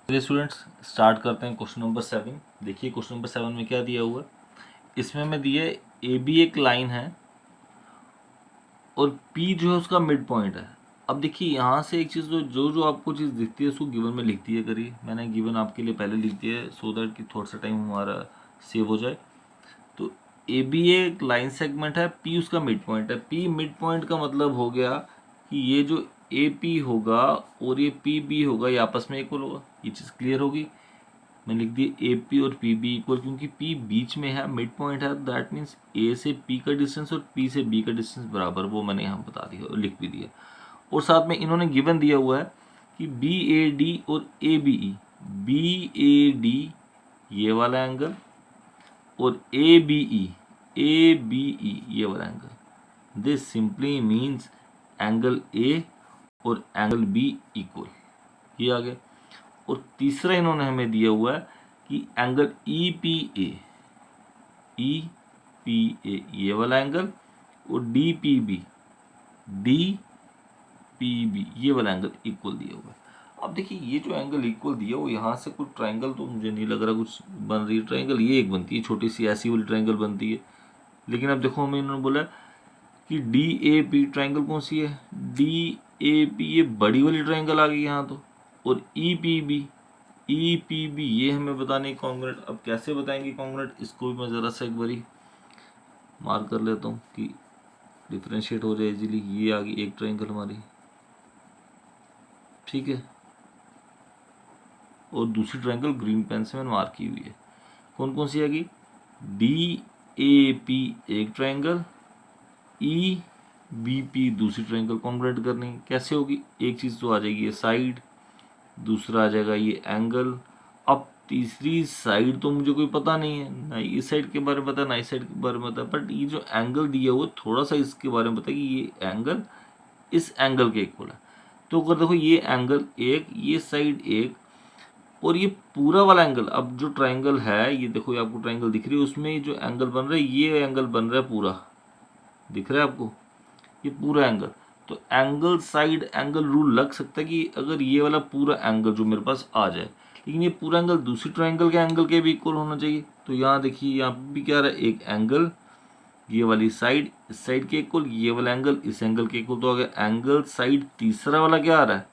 चलिए students start करते हैं क्वेश्चन नंबर 7। देखिए क्वेश्चन नंबर 7 में क्या दिया हुआ है। इसमें हमें दिया है ए बी एक लाइन है और पी जो है उसका मिड पॉइंट है। अब देखिए यहाँ से एक चीज़ जो जो आपको चीज़ दिखती है उसको गिवन में लिख दिया करिए। मैंने गिवन आपके लिए पहले लिख दिया है सो दैट कि थोड़ा सा टाइम हमारा सेव हो जाए। तो ए बी एक लाइन सेगमेंट है, पी उसका मिड पॉइंट है। पी मिड पॉइंट का मतलब हो गया कि ये जो ए पी होगा और ये पी बी होगा ये आपस में इक्वल होगा। ये चीज़ क्लियर होगी। मैं लिख दिया ए पी और पी बी इक्वल, क्योंकि पी बीच में है, मिड पॉइंट है। दैट मीन्स ए से पी का डिस्टेंस और पी से बी का डिस्टेंस बराबर, वो मैंने यहाँ बता दिया और लिख भी दिया। और साथ में इन्होंने गिवन दिया हुआ है कि बी ए डी और A B E, B A D ये वाला एंगल और ए बी ई ये वाला angle. This simply means angle A और एंगल बी इक्वल, ये आ गया। और तीसरा इन्होंने हमें दिया हुआ है कि एंगल ई पी ए ये वाला एंगल और डी पी बी ये वाला एंगल इक्वल दिया हुआ है। अब देखिए ये जो एंगल इक्वल दिया वो यहाँ से कुछ ट्रायंगल तो मुझे नहीं लग रहा कुछ बन रही है। ट्रायंगल ये एक बनती है, छोटी सी ऐसी वाली ट्रायंगल बनती है। लेकिन अब देखो हमें इन्होंने बोला कि डी ए पी ट्रायंगल कौन सी है, डी ए पी ये बड़ी वाली ट्रायंगल आ गई यहाँ तो। और ई पी बी ये हमें बताने कॉन्ग्रुएंट। अब कैसे बताएंगे कॉन्ग्रुएंट, इसको भी मैं ज़रा सा एक बारी मार्क कर लेता हूँ कि डिफ्रेंशिएट हो जाए इजीली। ये आ गई एक ट्रायंगल हमारी, ठीक है। और दूसरी ट्रायंगल ग्रीन पेन से मैंने मार्क की हुई है। कौन कौन सी आ गई, डी ए पी एक ट्रायंगल, ई बी पी दूसरी ट्रायंगल। कॉन्ग्रुएंट करनी कैसे होगी, एक चीज़ तो आ जाएगी ये साइड, दूसरा आ जाएगा ये एंगल। अब तीसरी साइड तो मुझे कोई पता नहीं है, ना इस साइड के बारे में पता ना इस साइड के बारे में पता, बट ये जो एंगल दिया हुआ थोड़ा सा इसके बारे में पता है कि ये एंगल इस एंगल के इक्वल है। तो अगर देखो ये एंगल एक, ये साइड एक, और ये पूरा वाला एंगल, अब जो ट्रायंगल है ये देखो ये आपको ट्रायंगल दिख रही है, उसमें जो एंगल बन रहा है ये एंगल बन रहा है पूरा, दिख रहा है आपको ये पूरा एंगल। तो एंगल साइड एंगल रूल लग सकता है कि अगर ये वाला पूरा एंगल जो मेरे पास आ जाए, लेकिन ये पूरा एंगल दूसरी ट्रायंगल के एंगल के भी इक्वल होना चाहिए। तो यहाँ देखिए यहाँ भी क्या रहा है, एक एंगल ये वाली साइड इस साइड के इक्वल, ये वाला एंगल इस एंगल के इक्वल। तो आ गया एंगल साइड। तीसरा वाला क्या आ रहा है,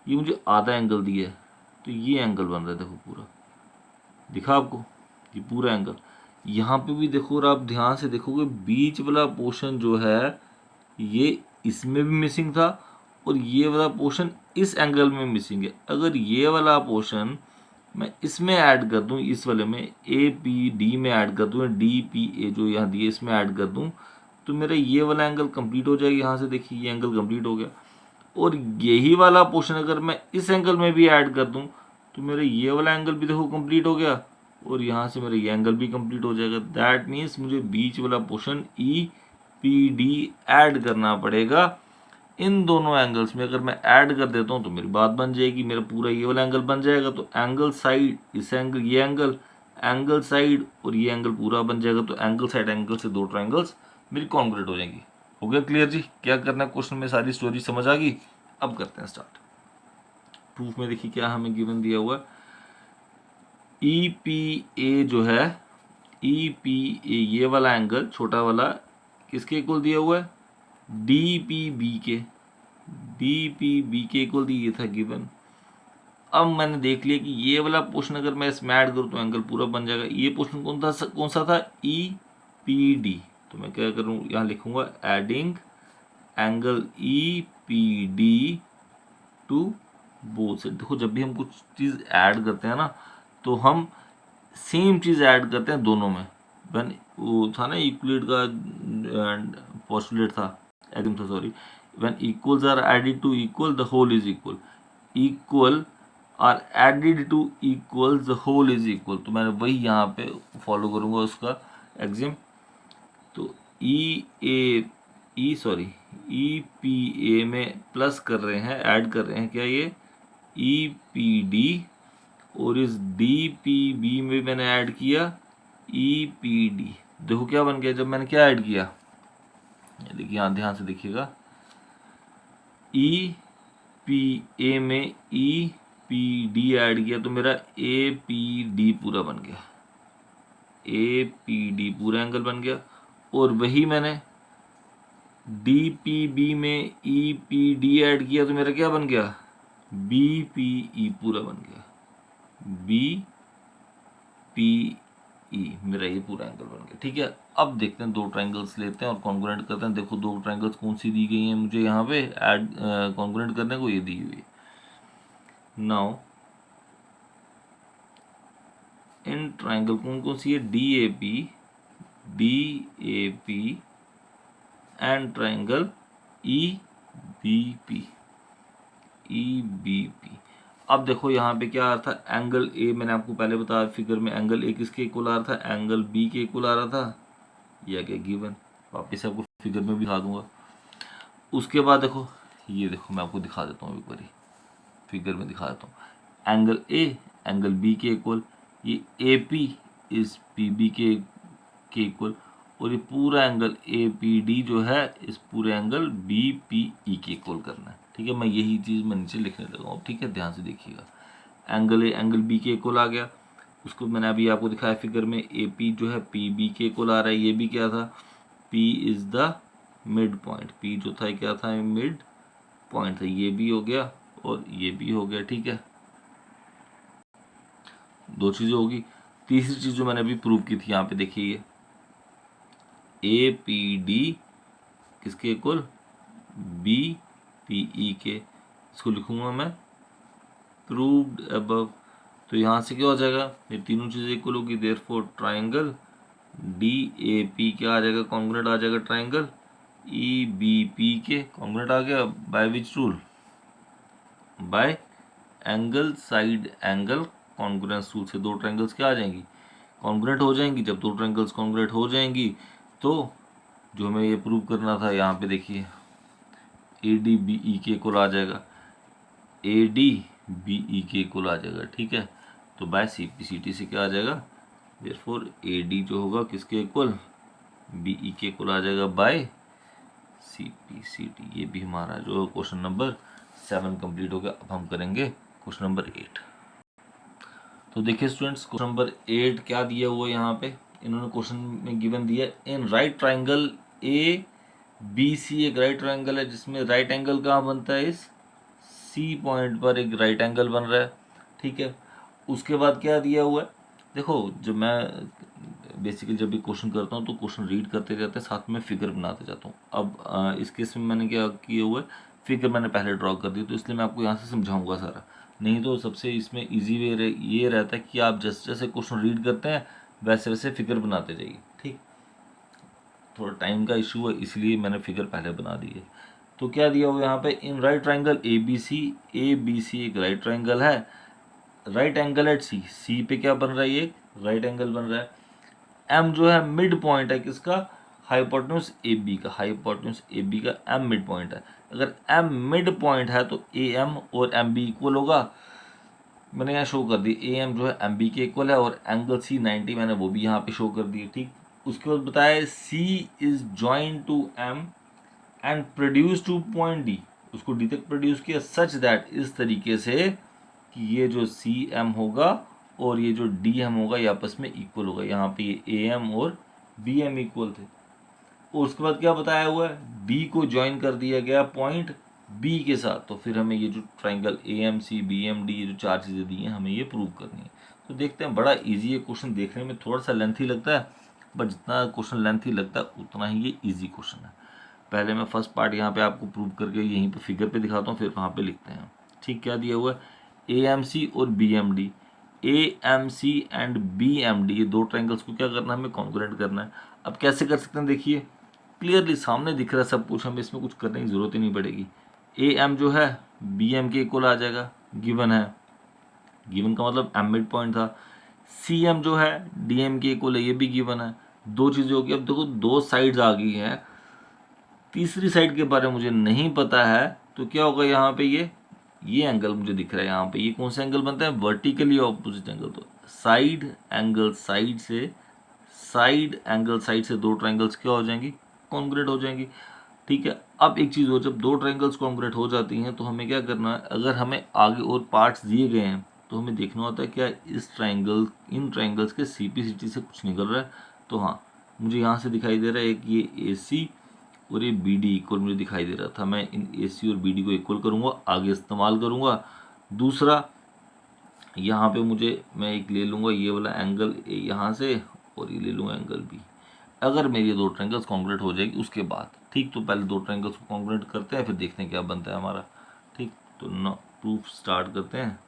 ये मुझे आधा एंगल दिया है, तो ये एंगल बन रहा है, देखो पूरा दिखा आपको ये पूरा एंगल। यहाँ पे भी देखो और आप ध्यान से देखोगे बीच वाला पोर्शन जो है ये इसमें भी मिसिंग था और ये वाला पोर्शन इस एंगल में मिसिंग है। अगर ये वाला पोर्शन मैं इसमें ऐड कर दूं, इस वाले में ए पी डी में ऐड कर दूं, डी पी ए जो यहाँ दिए इसमें ऐड कर दूं, तो मेरा ये वाला एंगल कंप्लीट हो जाएगा। यहाँ से देखिए ये एंगल कंप्लीट हो गया। और यही वाला पोर्शन अगर मैं इस एंगल में भी ऐड कर दूं तो मेरा ये वाला एंगल भी देखो कंप्लीट हो गया और यहाँ से मेरा ये एंगल भी कंप्लीट हो जाएगा। दैट मीन्स मुझे बीच वाला पोर्शन ई पी डी ऐड करना पड़ेगा इन दोनों एंगल्स में। अगर मैं ऐड कर देता हूँ तो मेरी बात बन जाएगी, मेरा पूरा ये वाला एंगल बन जाएगा। तो एंगल साइड इस एंगल ये एंगल साइड और ये एंगल पूरा बन जाएगा। तो एंगल साइड एंगल से दो ट्रायंगल्स मेरी कॉन्ग्रुएंट हो जाएंगी। हो गया क्लियर जी, क्या करना है क्वेश्चन में सारी स्टोरी समझ आ गई। अब करते हैं स्टार्ट। प्रूफ में देखिए क्या हमें गिवन दिया हुआ है, ई पी ए जो है ई पी ए ये वाला एंगल छोटा वाला किसके इक्वल दिया हुआ है, डी पी बी के इक्वल दिया था गिवन। अब मैंने देख लिया कि ये वाला पोर्शन अगर मैं इसमें ऐड करूँ तो एंगल पूरा बन जाएगा। ये पोर्शन कौन सा था, ई पी डी। तो मैं क्या करूँ, यहाँ लिखूंगा adding angle E P D to both side. देखो जब भी हम कुछ चीज़ ऐड करते हैं ना तो हम सेम चीज़ ऐड करते हैं दोनों में। व्हेन वो था ना यूक्लिड का पोस्टुलेट था, एकदम था sorry, when equals are added to equal the whole is equal, equal are added to equal the whole is equal. तो मैंने वही यहाँ पे फॉलो करूँगा उसका एग्जाम। तो ई पी ए में प्लस कर रहे हैं, ऐड कर रहे हैं क्या ये ई पी डी, और इस डी पी बी में मैंने ऐड किया ई पी डी। देखो क्या बन गया जब मैंने क्या ऐड किया, देखिए यहाँ ध्यान से देखिएगा, ई पी ए में ई पी डी ऐड किया तो मेरा ए पी डी पूरा बन गया, ए पी डी पूरा एंगल बन गया। और वही मैंने डी पी बी में ई पी डी ऐड किया तो मेरा क्या बन गया, बी पी ई पूरा बन गया, बी पी ई मेरा ये पूरा एंगल बन गया। ठीक है, अब देखते हैं दो ट्रायंगल्स लेते हैं और कॉन्ग्रुएंट करते हैं। देखो दो ट्रायंगल्स कौन सी दी गई हैं मुझे यहाँ पे ऐड कॉन्ग्रुएंट करने को, ये दी हुई है। नाउ इन ट्रायंगल कौन कौन सी है, D A P and triangle E B P, E B P. अब देखो यहाँ पे क्या आ रहा था, एंगल ए मैंने आपको पहले बताया फिगर में, एंगल ए किसके इक्वल आ रहा था, एंगल बी के इक्वल आ रहा था, या क्या गिवन, वापस आपको फिगर में भी दिखा दूंगा। उसके बाद देखो ये देखो मैं आपको दिखा देता हूँ एक बारी, फिगर में दिखा देता हूँ, एंगल ए एंगल बी के इक्वल, ये ए पी इस पी बी के इक्वल, और ये पूरा एंगल ए पी डी जो है इस पूरे एंगल बी पी ई के इक्वल करना है। ठीक है, मैं यही चीज़ मैं नीचे लिखने लगा हूँ। ठीक है, ध्यान से देखिएगा, एंगल ए एंगल बी के इक्वल आ गया, उसको मैंने अभी आपको दिखाया फिगर में, ए पी जो है पी बी के इक्वल आ रहा है, ये भी क्या था, P is the mid point, P जो था क्या था, मिड पॉइंट था, ये भी हो गया और ये भी हो गया। ठीक है, दो चीज़ें होगी। तीसरी चीज़ जो मैंने अभी प्रूव की थी यहाँ पे देखिए, ये ए पी डी किसके इक्वल, बी पी ई के, इसको लिखूंगा मैं प्रूव्ड अबव। तो यहाँ से क्या हो जाएगा, ये तीनों चीज़ें इक्वल होगी, therefore triangle D A P क्या आ जाएगा, कॉन्ग्रुएंट आ जाएगा ट्रायंगल ई बी पी के, कॉन्ग्रुएंट आ गया by which rule, bye angle side angle congruence rule से दो ट्रायंगल्स क्या आ जाएंगी, कॉन्ग्रुएंट हो जाएंगी। जब दो ट्रायंगल्स कॉन्ग्रुएंट हो जाएंगी तो जो हमें ये प्रूव करना था, यहाँ पे देखिए ए डी बी ई के इक्वल आ जाएगा, ए डी बी ई के इक्वल आ जाएगा। ठीक है, तो by C P C T से क्या आ जाएगा, देयरफॉर ए डी जो होगा किसके इक्वल, बी ई के इक्वल आ जाएगा by C P C T. ये भी हमारा जो क्वेश्चन नंबर 7 कंप्लीट हो गया। अब हम करेंगे क्वेश्चन नंबर 8। तो देखिए स्टूडेंट्स, क्वेश्चन नंबर 8 क्या दिया हुआ है यहाँ पे, इन्होंने क्वेश्चन में गिवन दिया, in right triangle A B C, एक राइट ट्राइंगल है जिसमें राइट एंगल कहाँ बनता है, इस सी पॉइंट पर एक राइट एंगल बन रहा है। ठीक है, उसके बाद क्या दिया हुआ है, देखो जब मैं बेसिकली जब भी क्वेश्चन करता हूँ तो क्वेश्चन रीड करते रहते हैं, साथ में फिगर बनाते जाता हूँ। अब इस केस में मैंने क्या किया हुआ है, फिगर मैंने पहले ड्रॉ कर दी, तो इसलिए मैं आपको यहाँ से समझाऊंगा सारा, नहीं तो सबसे इसमें ईजी वे ये रहता है कि आप जैसे जैसे क्वेश्चन रीड करते हैं वैसे वैसे फिगर बनाते जाइए। ठीक, थोड़ा टाइम का इशू है इसलिए मैंने फिगर पहले बना दी है। तो क्या दिया हुआ यहाँ पे, in right triangle A B C एक राइट ट्राइंगल है, right angle at C, C पे क्या बन रहा है, ये राइट एंगल बन रहा है। एम जो है मिड पॉइंट है किसका, हाइपोटेन्यूज ए बी का, हाइपोटेन्यूज ए बी का एम मिड पॉइंट है। अगर एम मिड पॉइंट है तो ए एम और एम बी इक्वल होगा, मैंने यहाँ शो कर दी, ए एम जो है एम बी के इक्वल है, और एंगल सी 90 मैंने वो भी यहाँ पे शो कर दी। ठीक, उसके बाद बताया C is join to M and produce to point D, उसको डी तक प्रोड्यूस किया, सच दैट इस तरीके से कि ये जो सी एम होगा और ये जो डी एम होगा ये आपस में इक्वल होगा। यहाँ पे ये ए एम और बी एम इक्वल थे। और उसके बाद क्या बताया हुआ है, डी को ज्वाइन कर दिया गया पॉइंट बी के साथ, तो फिर हमें ये जो triangle A M C B M D, ये जो चार चीज़ें दी हैं हमें ये प्रूव करनी है। तो देखते हैं, बड़ा ईजी है क्वेश्चन, देखने में थोड़ा सा लेंथी लगता है, बट जितना क्वेश्चन लेंथी लगता है उतना ही ये ईजी क्वेश्चन है। पहले मैं फर्स्ट पार्ट यहाँ पे आपको प्रूव करके यहीं पे फिगर पे दिखाता हूँ, फिर वहाँ पे लिखते हैं। ठीक, क्या दिया हुआ है, ए एम सी और B M D, A M C and B M D, ये दो ट्राइंगल्स को क्या करना है, हमें कॉन्ग्रुएंट करना है। अब कैसे कर सकते हैं, देखिए क्लियरली सामने दिख रहा है सब कुछ, हमें इसमें कुछ करने की ज़रूरत ही नहीं पड़ेगी। ए एम जो है बी एम के इक्वल आ जाएगा, गिवन है, गिवन का मतलब एम मिड पॉइंट था। सी एम जो है डी एम के इक्वल है, ये भी गिवन है। दो चीज़ें होगी। अब देखो दो साइड्स आ गई हैं, तीसरी साइड के बारे में मुझे नहीं पता है, तो क्या होगा यहाँ पे, ये एंगल मुझे दिख रहा है यहाँ पे, ये कौन सा एंगल बनता है, वर्टिकली ऑपोजिट एंगल। तो साइड एंगल साइड से, साइड एंगल साइड से दो ट्राइंगल्स क्या हो जाएंगी, कॉन्ग्रुएंट हो जाएंगी। ठीक है। अब एक चीज़ हो, जब दो ट्रायंगल्स कॉन्ग्रुएंट हो जाती हैं तो हमें क्या करना है, अगर हमें आगे और पार्ट्स दिए गए हैं तो हमें देखना होता है क्या इन ट्रायंगल्स के CPCT से कुछ निकल रहा है। तो हाँ, मुझे यहाँ से दिखाई दे रहा है एक ये AC और ये BD इक्वल मुझे दिखाई दे रहा था। मैं इन AC और BD को इक्वल करूँगा, आगे इस्तेमाल करूँगा। दूसरा, यहाँ पे मैं एक ले लूँगा ये वाला एंगल A यहाँ से, और ये ले लूँगा एंगल B। अगर मेरी ये दो ट्रायंगल्स कॉन्ग्रुएंट हो जाएगी उसके बाद, ठीक। तो पहले दो ट्रायंगल्स को कॉन्ग्रुएंट करते हैं, फिर देखते हैं क्या बनता है हमारा, ठीक। तो ना प्रूफ स्टार्ट करते हैं।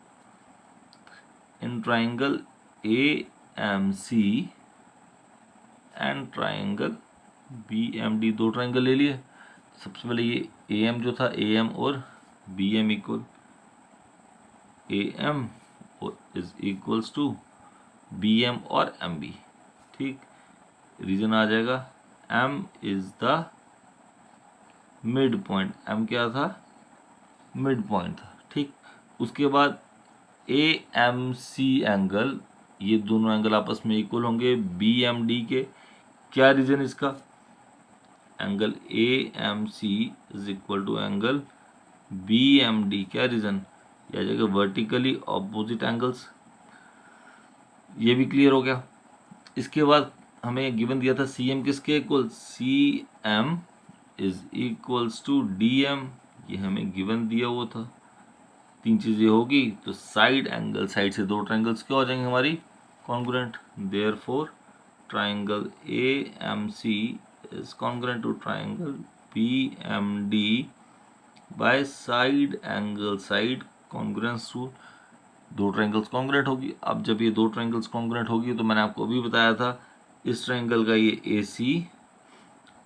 In triangle AMC and triangle BMD, दो ट्रायंगल ले लिए। सबसे पहले ये AM जो था, AM और BM इक्वल, AM और इज इक्वल्स टू BM और MB, ठीक। रीजन आ जाएगा M is the mid point, M क्या था, मिड पॉइंट था, ठीक। उसके बाद AMC एंगल, ये दोनों एंगल आपस में इक्वल होंगे BMD के। क्या रीजन इसका, angle AMC is equal to angle BMD, क्या रीजन, यह आ जाएगा वर्टिकली ऑपोजिट एंगल्स। ये भी क्लियर हो गया। इसके बाद हमें गिवन दिया था CM किसके equal, CM is equals to DM, ये हमें गिवन दिया हुआ था। तीन चीज़ें होगी तो साइड एंगल, साइड से दो ट्रायंगल्स क्या हो जाएंगे हमारी, congruent. Therefore triangle AMC is congruent to triangle BMD by side angle side congruence rule. दो ट्रायंगल्स कॉन्ग्रुएंट होगी। अब जब ये दो ट्रायंगल्स कॉन्ग्रुएंट होगी तो मैंने आपको अभी बताया था, इस ट्रायंगल का ये AC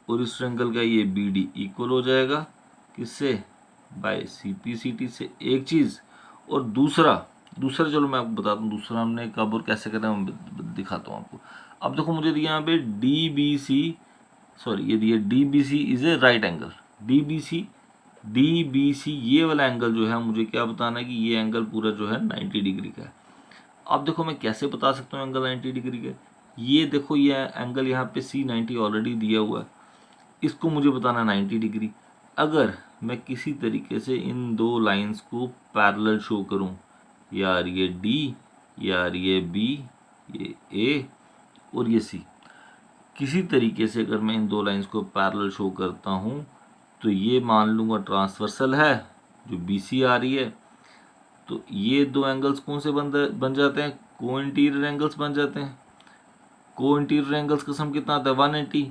और इस ट्रायंगल का ये BD इक्वल हो जाएगा किससे, बाय CPCT से, एक चीज़। और दूसरा चलो मैं आपको बताता हूँ दूसरा हमने कब और कैसे करना है, मैं दिखाता हूँ आपको। अब देखो मुझे दिया यहाँ पे ये दिया DBC is a right angle. DBC ये वाला एंगल जो है, मुझे क्या बताना है कि ये एंगल पूरा जो है 90 डिग्री का है। अब देखो मैं कैसे बता सकता हूँ एंगल 90 डिग्री का, ये देखो ये एंगल यहाँ पे C90 ऑलरेडी दिया हुआ है, इसको मुझे बताना 90 डिग्री। अगर मैं किसी तरीके से इन दो लाइंस को पैरेलल शो करूं, यार ये D, यार ये B, ये A और ये C, किसी तरीके से अगर मैं इन दो लाइंस को पैरेलल शो करता हूं तो ये मान लूँगा ट्रांसवर्सल है जो BC आ रही है। तो ये दो एंगल्स कौन से बन जाते हैं, को इंटीरियर एंगल्स बन जाते हैं। को इंटीरियर एंगल्स का सम कितना आता है 180,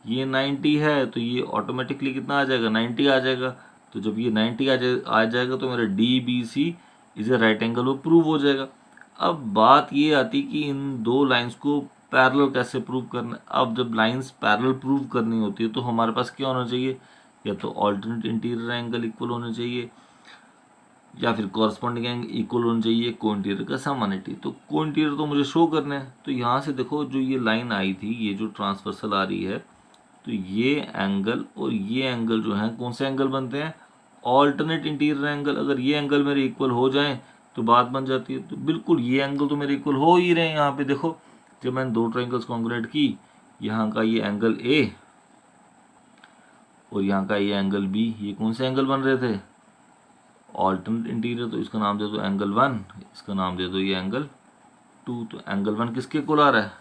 ये 90 है तो ये ऑटोमेटिकली कितना आ जाएगा 90 आ जाएगा। तो जब ये 90 आ जाएगा तो मेरा DBC is a right angle वो प्रूव हो जाएगा। अब बात ये आती कि इन दो लाइंस को पैरेलल कैसे प्रूव करना है। अब जब लाइंस पैरेलल प्रूव करनी होती है तो हमारे पास क्या होना चाहिए, या तो ऑल्टरनेट इंटीरियर एंगल इक्वल होने चाहिए या फिर कॉरस्पॉन्डिंग एंगल इक्वल होना चाहिए को इंटीरियर का सम 180। तो को इंटीरियर तो मुझे शो करना है। तो यहाँ से देखो जो ये लाइन आई थी, ये जो ट्रांसवर्सल आ रही है, तो ये एंगल और ये एंगल जो है कौन से एंगल बनते हैं, ऑल्टरनेट इंटीरियर एंगल। अगर ये एंगल मेरे इक्वल हो जाएं तो बात बन जाती है। तो बिल्कुल ये एंगल तो मेरे इक्वल हो ही रहे हैं। यहाँ पे देखो जब मैंने दो ट्रायंगल्स कॉन्ग्रुएंट की, यहाँ का ये एंगल A और यहाँ का ये एंगल B, ये कौन से एंगल बन रहे थे, ऑल्टरनेट इंटीरियर। तो इसका नाम दे दो एंगल 1, इसका नाम दे दो ये एंगल 2। तो एंगल 1 किसके इक्वल आ रहा है,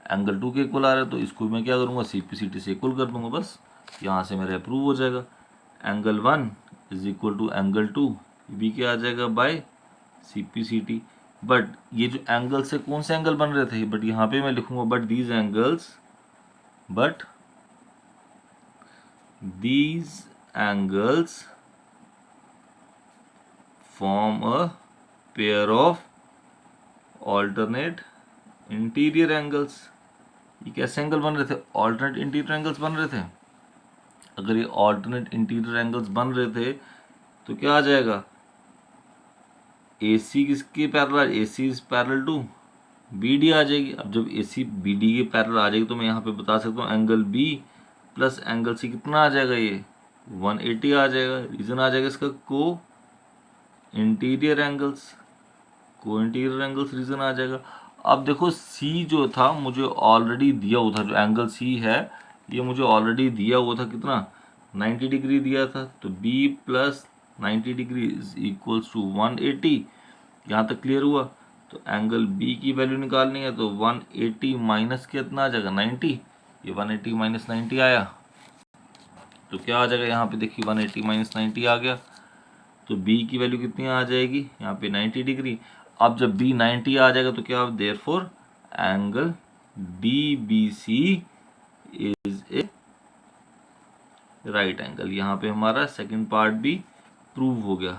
एंगल 2 के इक्वल आ रहा है। तो इसको मैं क्या करूँगा, CPCT से इक्वल कर दूंगा, बस यहाँ से मेरा अप्रूव हो जाएगा। Angle 1 is equal to angle 2, भी क्या आ जाएगा बाय CPCT। बट ये जो एंगल से कौन से एंगल बन रहे थे, बट यहाँ पे मैं लिखूंगा but these angles form a pair of alternate interior angles. ये कैसे एंगल बन रहे थे, ऑल्टरनेट इंटीरियर एंगल्स बन रहे थे। अगर ये ऑल्टरनेट इंटीरियर एंगल्स बन रहे थे तो क्या आ जाएगा, AC किसके पैरेलल, AC is parallel to BD आ जाएगी। अब जब AC BD के पैरेलल आ जाएगी तो मैं यहाँ पे बता सकता हूँ angle B plus angle C कितना आ जाएगा, ये 180 आ जाएगा। रीजन आ जाएगा इसका को इंटीरियर एंगल्स रीजन आ जाएगा। अब देखो C जो था मुझे ऑलरेडी दिया हुआ था, जो एंगल C है ये मुझे ऑलरेडी दिया हुआ था कितना 90 डिग्री दिया था, तो b plus 90 degree is equals to 180। यहाँ तक क्लियर हुआ? तो एंगल b की वैल्यू निकालनी है, तो 180 माइनस कितना आ जाएगा 90, ये 180 माइनस 90 आया, तो क्या आ जाएगा यहाँ पे देखिए 180 माइनस 90 आ गया, तो b की वैल्यू कितनी आ जाएगी यहाँ पे 90 डिग्री। अब जब b 90 आ जाएगा तो क्या, therefore angle DBC is a right angle. यहाँ पे हमारा सेकंड पार्ट भी प्रूव हो गया,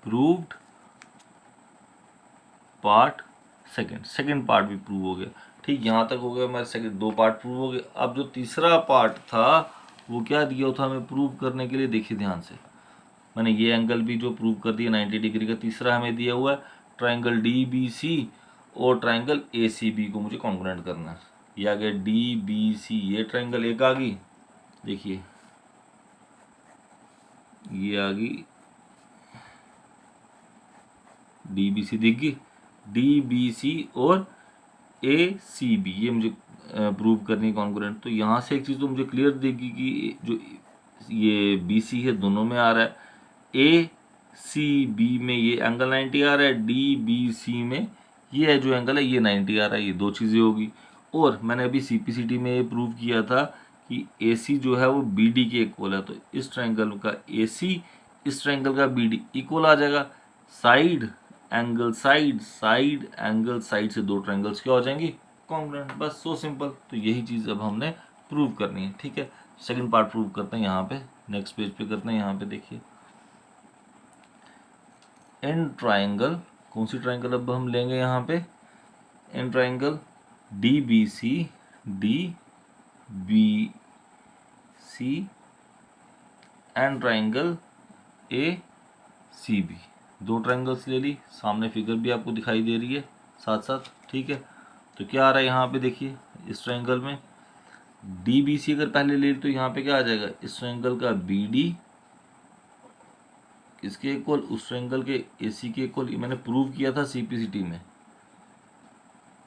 प्रूव्ड पार्ट सेकंड पार्ट भी प्रूव हो गया। ठीक, यहाँ तक हो गया हमारे सेकंड, दो पार्ट प्रूव हो गए। अब जो तीसरा पार्ट था वो क्या दिया था हमें प्रूव करने के लिए, देखिए ध्यान से, मैंने ये एंगल भी जो प्रूव कर दिया 90 डिग्री का, तीसरा हमें दिया हुआ है ट्राइंगल DBC और ट्राइंगल ACB को मुझे कॉन्ग्रुएंट करना है। ये आ गया DBC, ये ट्राइंगल एक आ गई, देखिए ये आ गई DBC दिख गई, DBC और ACB ये मुझे प्रूव करनी है कॉन्ग्रुएंट। तो यहाँ से एक चीज़ तो मुझे क्लियर दिखेगी कि जो ये BC है दोनों में आ रहा है, ACB में ये एंगल 90 आ रहा है, DBC में ये जो एंगल है ये 90 आ रहा है, ये दो चीज़ें होगी। और मैंने अभी CPCT में ये प्रूव किया था कि AC जो है वो BD के इक्वल है, तो इस ट्रायंगल का AC इस ट्रायंगल का BD इक्वल आ जाएगा। साइड एंगल साइड से दो ट्रायंगल्स क्या हो जाएंगी, कॉन्ग्रुएंट, बस सो सिंपल। तो यही चीज़ अब हमने प्रूव करनी है। ठीक है, सेकंड पार्ट प्रूव करते हैं यहाँ पे, नेक्स्ट पेज पे करते हैं। यहाँ पे देखिए इन ट्रायंगल, कौन सी ट्रायंगल अब हम लेंगे यहाँ पे, in triangle DBC and triangle ACB, दो ट्रायंगल्स ले ली, सामने फिगर भी आपको दिखाई दे रही है साथ साथ। ठीक है, तो क्या आ रहा है यहाँ पे देखिए, इस ट्रायंगल में DBC अगर पहले ले तो यहाँ पे क्या आ जाएगा, इस ट्रायंगल का BD किसके इक्वल, उस ट्रायंगल के AC के इक्वल। ये मैंने प्रूव किया था CPCT में,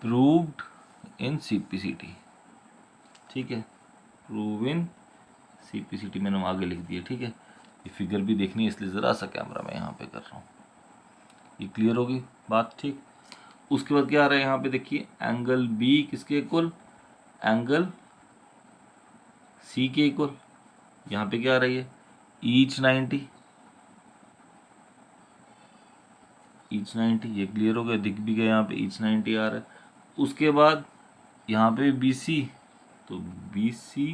प्रूव्ड इन CPCT। ठीक है, प्रूव इन CPCT मैंने आगे लिख दिया। ठीक है, ये फिगर भी देखनी है इसलिए ज़रा सा कैमरा मैं यहाँ पे कर रहा हूँ, ये क्लियर होगी बात। ठीक, उसके बाद क्या आ रहा है यहाँ पे देखिए, एंगल B किसके इक्वल, एंगल C के इक्वल। यहाँ पे क्या आ रही है, ईच 90, ये क्लियर हो गया, दिख भी गया यहाँ पे ईच 90 आ रहा है। उसके बाद यहाँ पे BC, तो BC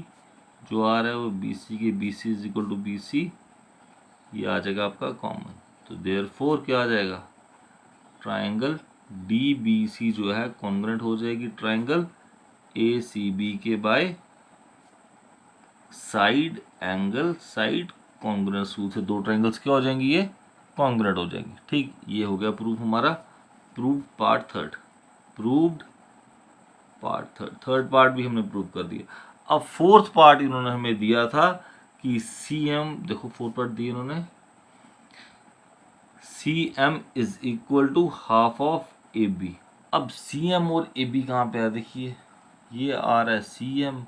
जो आ रहा है वो BC के BC is equal to BC, ये आ जाएगा आपका कॉमन। तो देयरफॉर क्या आ जाएगा, ट्रायंगल DBC जो है कॉन्ग्रुएंट हो जाएगी ट्रायंगल ACB के bye side angle side congruence rule से दो ट्रायंगल्स क्या हो जाएंगी, ये कॉन्ग्रुएंट हो जाएंगी। ठीक, ये हो गया प्रूफ हमारा, prove part third, proved part third part भी हमने प्रूव कर दिया। अब फोर्थ पार्ट इन्होंने हमें दिया था कि CM, देखो फोर्थ पार्ट दिया इन्होंने, CM is equal to half of AB। अब CM और AB कहाँ पे है, देखिए ये आ रहा है CM,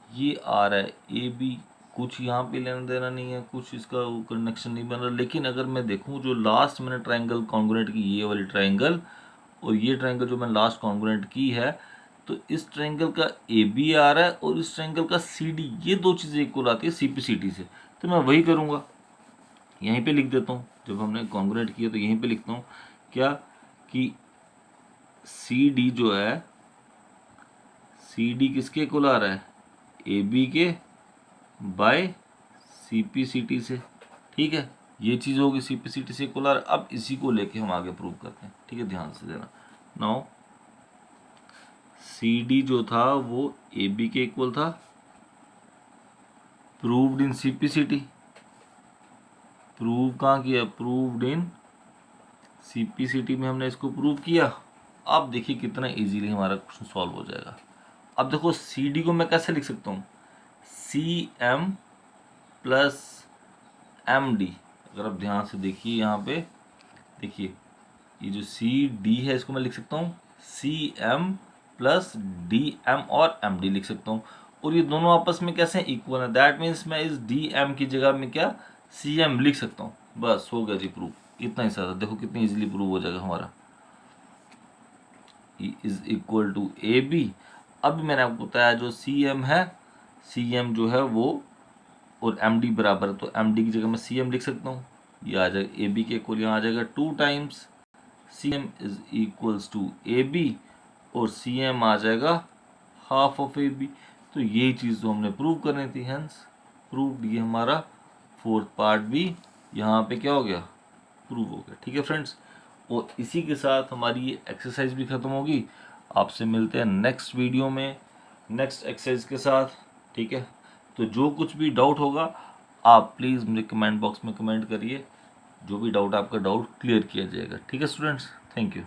ये आ रहा है AB, कुछ यहाँ पे लेना देना नहीं है, कुछ इसका कनेक्शन नहीं बन रहा। लेकिन अगर मैं देखूँ जो लास्ट मैंने ट्रायंगल कॉन्ग्रुएंट की, ये वाली ट्रायंगल और ये ट्रायंगल जो मैंने लास्ट कॉन्ग्रुएंट की है, तो इस ट्रायंगल का AB आ रहा है और इस ट्रायंगल का CD, ये दो चीज़ें इक्वल आती है CPCT से। तो मैं वही करूँगा, यहीं पे लिख देता हूँ, जब हमने कॉन्ग्रुएंट किया तो यहीं पे लिखता हूँ क्या, कि CD जो है, CD किसके इक्वल आ रहा है, AB के बाय CPCT से। ठीक है, ये चीज़ होगी CPCT से इक्वल आ रहा है। अब इसी को लेके हम आगे प्रूव करते हैं। ठीक है, ध्यान से देना। नाउ CD जो था वो AB के इक्वल था, प्रूव्ड इन CPCT, प्रूव कहाँ किया, प्रूव्ड इन CPCT में हमने इसको प्रूव किया। अब देखिए कितना इजीली हमारा क्वेश्चन सॉल्व हो जाएगा। अब देखो CD को मैं कैसे लिख सकता हूँ, CM प्लस MD। अगर आप ध्यान से देखिए यहाँ पे देखिए, ये जो CD है इसको मैं लिख सकता हूँ CM प्लस DM और MD लिख सकता हूँ। और ये दोनों आपस में कैसे इक्वल है, दैट मीन्स मैं इस डी एम की जगह में क्या सी एम लिख सकता हूँ। बस हो गया जी प्रूव, इतना ही सारा। देखो कितनी इजीली प्रूव हो जाएगा हमारा। E is equal to A B. अब मैंने आपको बताया जो सी एम है, सी एम जो है वो और एम डी बराबर है, तो एम डी की जगह मैं सी एम लिख सकता हूँ। ये आ जाएगा ए बी के इक्वल, यहाँ आ जाएगा 2 times C M is equals to A B, और सी एम आ जाएगा हाफ ऑफ ए बी। तो यही चीज़ जो हमने प्रूव करनी थी, हेंस प्रूव। ये हमारा फोर्थ पार्ट भी यहाँ पे क्या हो गया, प्रूव हो गया। ठीक है फ्रेंड्स, और इसी के साथ हमारी ये एक्सरसाइज भी ख़त्म होगी। आपसे मिलते हैं नेक्स्ट वीडियो में नेक्स्ट एक्सरसाइज के साथ। ठीक है, तो जो कुछ भी डाउट होगा आप प्लीज़ मुझे कमेंट बॉक्स में कमेंट करिए, जो भी डाउट आपका डाउट क्लियर किया जाएगा। ठीक है स्टूडेंट्स, थैंक यू।